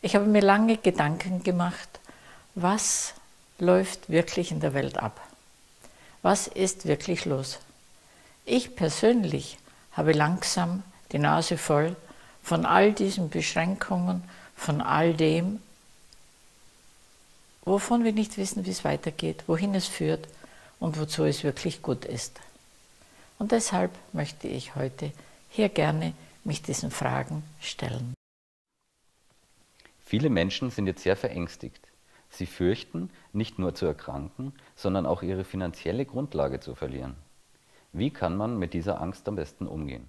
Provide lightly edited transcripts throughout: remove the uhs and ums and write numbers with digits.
Ich habe mir lange Gedanken gemacht, was läuft wirklich in der Welt ab? Was ist wirklich los? Ich persönlich habe langsam die Nase voll von all diesen Beschränkungen, von all dem, wovon wir nicht wissen, wie es weitergeht, wohin es führt und wozu es wirklich gut ist. Und deshalb möchte ich heute hier gerne mich diesen Fragen stellen. Viele Menschen sind jetzt sehr verängstigt. Sie fürchten, nicht nur zu erkranken, sondern auch ihre finanzielle Grundlage zu verlieren. Wie kann man mit dieser Angst am besten umgehen?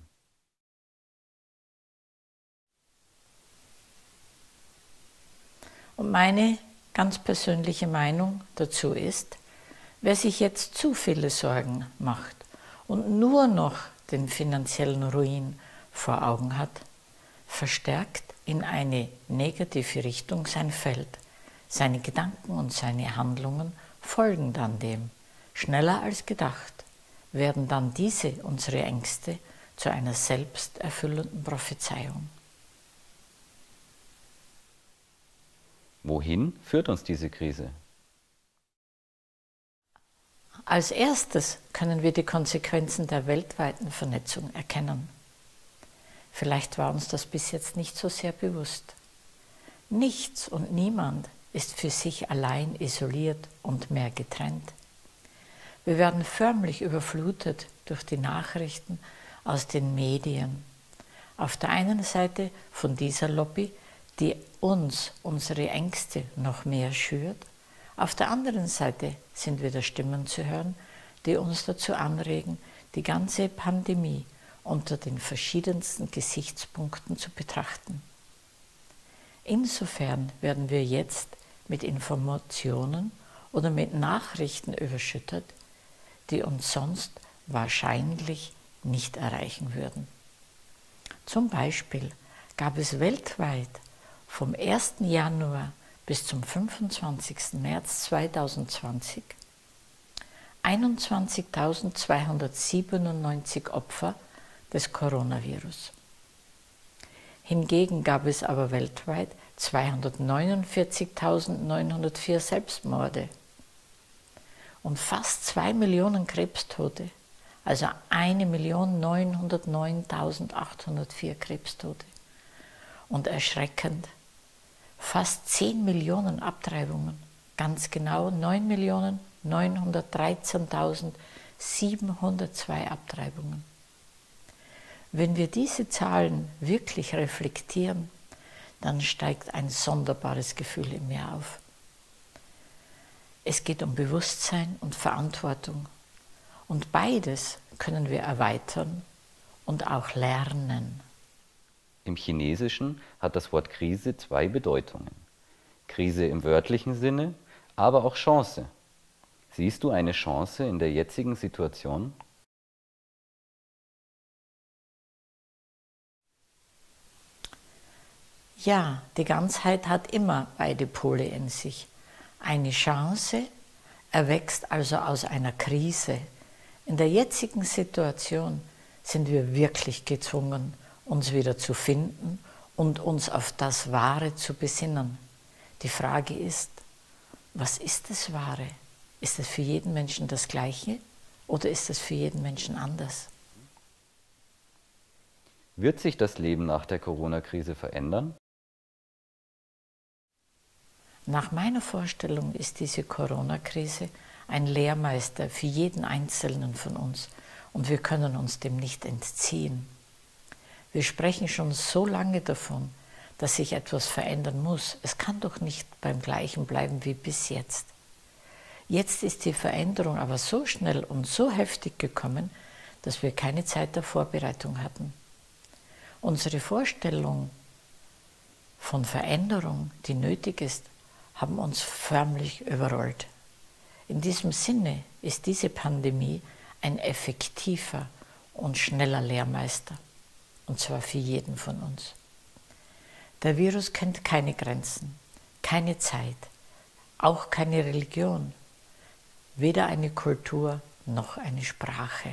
Und meine ganz persönliche Meinung dazu ist, wer sich jetzt zu viele Sorgen macht und nur noch den finanziellen Ruin vor Augen hat, verstärkt in eine negative Richtung sein Feld. Seine Gedanken und seine Handlungen folgen dann dem. Schneller als gedacht werden dann diese, unsere Ängste, zu einer selbsterfüllenden Prophezeiung. Wohin führt uns diese Krise? Als erstes können wir die Konsequenzen der weltweiten Vernetzung erkennen. Vielleicht war uns das bis jetzt nicht so sehr bewusst. Nichts und niemand ist für sich allein isoliert und mehr getrennt. Wir werden förmlich überflutet durch die Nachrichten aus den Medien. Auf der einen Seite von dieser Lobby, die uns unsere Ängste noch mehr schürt. Auf der anderen Seite sind wieder Stimmen zu hören, die uns dazu anregen, die ganze Pandemie unter den verschiedensten Gesichtspunkten zu betrachten. Insofern werden wir jetzt mit Informationen oder mit Nachrichten überschüttet, die uns sonst wahrscheinlich nicht erreichen würden. Zum Beispiel gab es weltweit vom 1. Januar bis zum 25. März 2020 21.297 Opfer des Coronavirus. Hingegen gab es aber weltweit 249.904 Selbstmorde und fast 2 Millionen Krebstote, also 1.909.804 Krebstote. Und erschreckend, fast 10 Millionen Abtreibungen, ganz genau 9.913.702 Abtreibungen. Wenn wir diese Zahlen wirklich reflektieren, dann steigt ein sonderbares Gefühl in mir auf. Es geht um Bewusstsein und Verantwortung. Und beides können wir erweitern und auch lernen. Im Chinesischen hat das Wort Krise zwei Bedeutungen. Krise im wörtlichen Sinne, aber auch Chance. Siehst du eine Chance in der jetzigen Situation? Ja, die Ganzheit hat immer beide Pole in sich. Eine Chance erwächst also aus einer Krise. In der jetzigen Situation sind wir wirklich gezwungen, uns wieder zu finden und uns auf das Wahre zu besinnen. Die Frage ist, was ist das Wahre? Ist es für jeden Menschen das Gleiche oder ist es für jeden Menschen anders? Wird sich das Leben nach der Corona-Krise verändern? Nach meiner Vorstellung ist diese Corona-Krise ein Lehrmeister für jeden Einzelnen von uns und wir können uns dem nicht entziehen. Wir sprechen schon so lange davon, dass sich etwas verändern muss. Es kann doch nicht beim Gleichen bleiben wie bis jetzt. Jetzt ist die Veränderung aber so schnell und so heftig gekommen, dass wir keine Zeit der Vorbereitung hatten. Unsere Vorstellung von Veränderung, die nötig ist, haben uns förmlich überrollt. In diesem Sinne ist diese Pandemie ein effektiver und schneller Lehrmeister, und zwar für jeden von uns. Der Virus kennt keine Grenzen, keine Zeit, auch keine Religion, weder eine Kultur noch eine Sprache.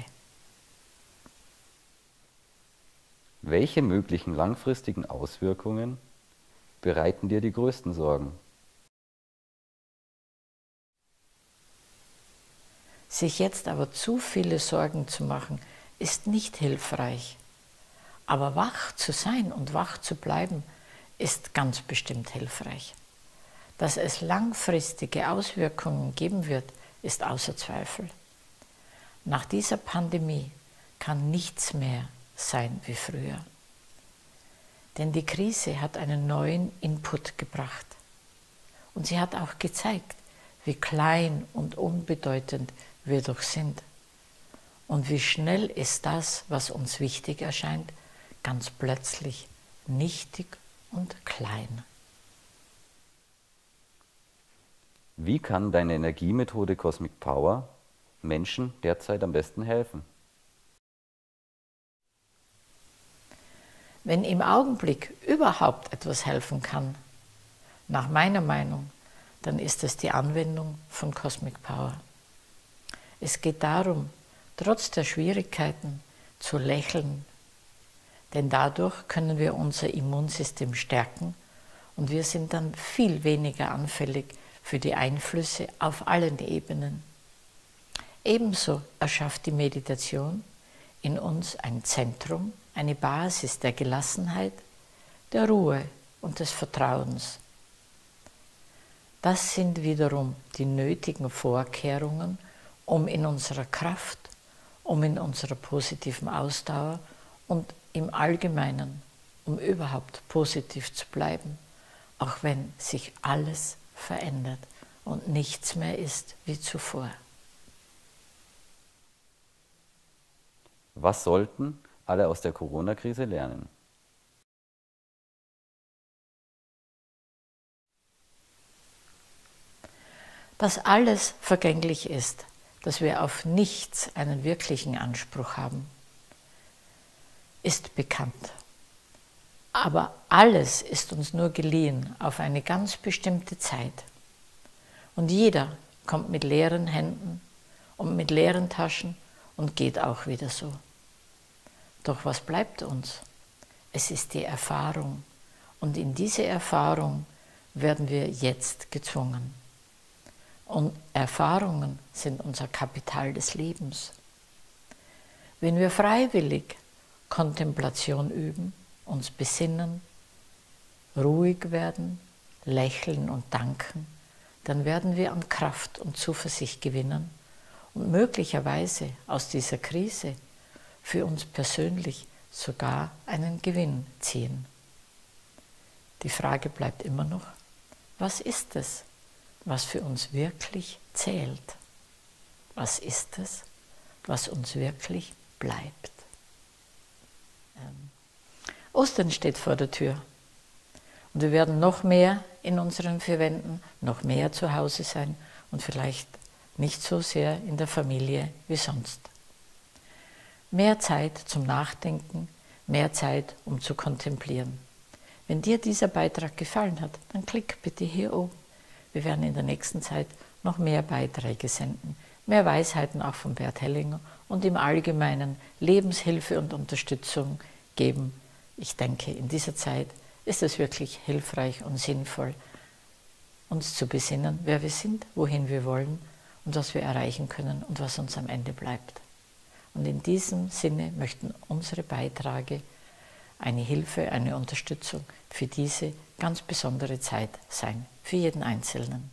Welche möglichen langfristigen Auswirkungen bereiten dir die größten Sorgen? Sich jetzt aber zu viele Sorgen zu machen, ist nicht hilfreich. Aber wach zu sein und wach zu bleiben, ist ganz bestimmt hilfreich. Dass es langfristige Auswirkungen geben wird, ist außer Zweifel. Nach dieser Pandemie kann nichts mehr sein wie früher. Denn die Krise hat einen neuen Input gebracht. Und sie hat auch gezeigt, wie klein und unbedeutend wir doch sind. Und wie schnell ist das, was uns wichtig erscheint, ganz plötzlich nichtig und klein. Wie kann deine Energiemethode Cosmic Power Menschen derzeit am besten helfen? Wenn im Augenblick überhaupt etwas helfen kann, nach meiner Meinung, dann ist es die Anwendung von Cosmic Power. Es geht darum, trotz der Schwierigkeiten zu lächeln, denn dadurch können wir unser Immunsystem stärken und wir sind dann viel weniger anfällig für die Einflüsse auf allen Ebenen. Ebenso erschafft die Meditation in uns ein Zentrum, eine Basis der Gelassenheit, der Ruhe und des Vertrauens. Das sind wiederum die nötigen Vorkehrungen, um in unserer Kraft, um in unserer positiven Ausdauer und im Allgemeinen, um überhaupt positiv zu bleiben, auch wenn sich alles verändert und nichts mehr ist wie zuvor. Was sollten alle aus der Corona-Krise lernen? Dass alles vergänglich ist, dass wir auf nichts einen wirklichen Anspruch haben, ist bekannt. Aber alles ist uns nur geliehen auf eine ganz bestimmte Zeit. Und jeder kommt mit leeren Händen und mit leeren Taschen und geht auch wieder so. Doch was bleibt uns? Es ist die Erfahrung. Und in diese Erfahrung werden wir jetzt gezwungen. Und Erfahrungen sind unser Kapital des Lebens. Wenn wir freiwillig Kontemplation üben, uns besinnen, ruhig werden, lächeln und danken, dann werden wir an Kraft und Zuversicht gewinnen und möglicherweise aus dieser Krise für uns persönlich sogar einen Gewinn ziehen. Die Frage bleibt immer noch, was ist es, was für uns wirklich zählt? Was ist es, was uns wirklich bleibt? Ostern steht vor der Tür und wir werden noch mehr in unseren vier Wänden, noch mehr zu Hause sein und vielleicht nicht so sehr in der Familie wie sonst. Mehr Zeit zum Nachdenken, mehr Zeit, um zu kontemplieren. Wenn dir dieser Beitrag gefallen hat, dann klick bitte hier oben. Wir werden in der nächsten Zeit noch mehr Beiträge senden, mehr Weisheiten auch von Bert Hellinger und im Allgemeinen Lebenshilfe und Unterstützung geben. Ich denke, in dieser Zeit ist es wirklich hilfreich und sinnvoll, uns zu besinnen, wer wir sind, wohin wir wollen und was wir erreichen können und was uns am Ende bleibt. Und in diesem Sinne möchten unsere Beiträge eine Hilfe, eine Unterstützung für diese ganz besondere Zeit sein, für jeden Einzelnen.